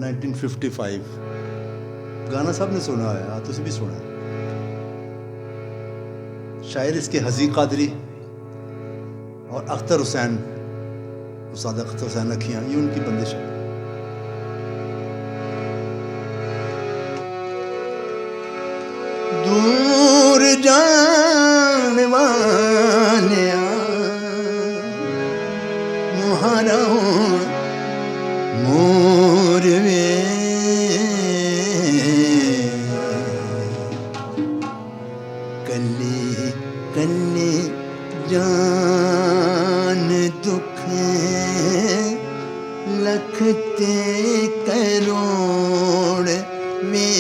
1955 गाना सब ने सुना है, तुसी भी सुना। शायर इसके हज़ी कादरी और अख्तर हुसैन, उस्ताद अख्तर हुसैन अखियाँ, ये उनकी बंदिश है। दूर जाने वाले मुहारा मोर वे कल्ली कल्ली जान दुख लखते करोड़ में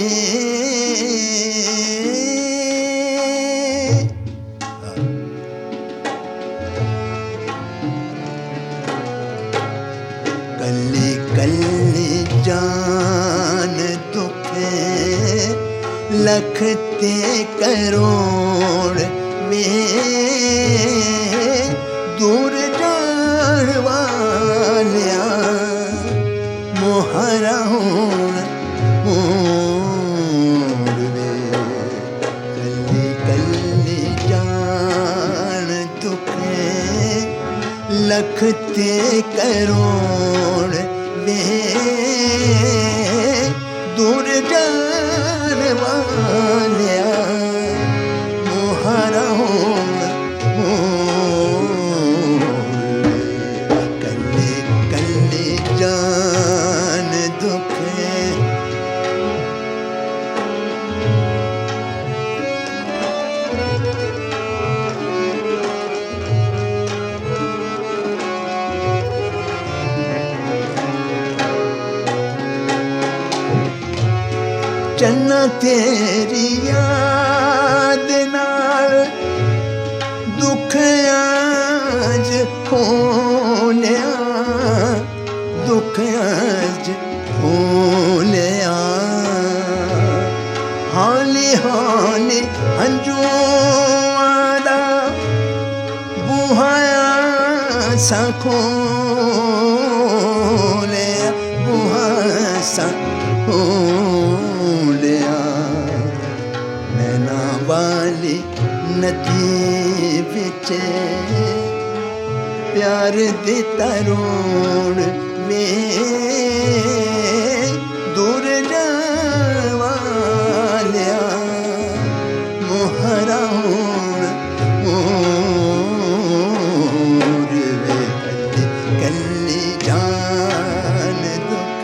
कल्ली कल्ली जान दुख लखते करोड़ में दूर जान वालिया मोहरा मोर वे कल्ली कल्ली जान दुख लखते करोड़ में दूर जान वालिया मोहरा कल्ली कल्ली जान दुख चन्ना तेरी याद नाल दुख आज होलिया दुख आज होलिया हौली हौली हंजुआदा बुहाया सा खोलिया बुहाया सा नैना वाली नदी बिच प्यार दे तरोड़ में दूर जाने वालिया मोहरा मोर वे कल्ली कल्ली जान दुख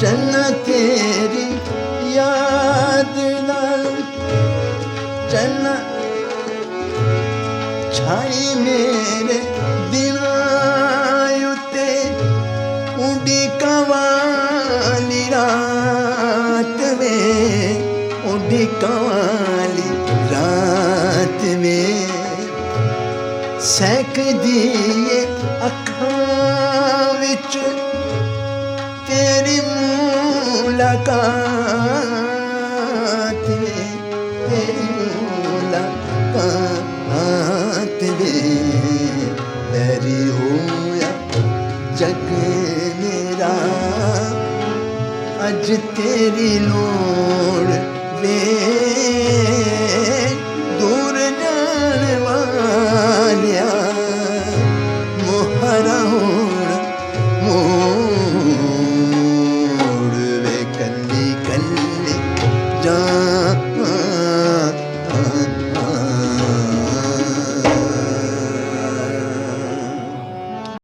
चन्ना तेरी याद नाल चन्ना छाई मेरे दिलां उते उड़ी कवाली रात में उड़ी कवाली रात में सैक दिए अखां विच तेरी मुलाकात में तेरी मुलाकात में तेरी होया जग मेरा अज तेरी लोड़ वे दूर जाने वाला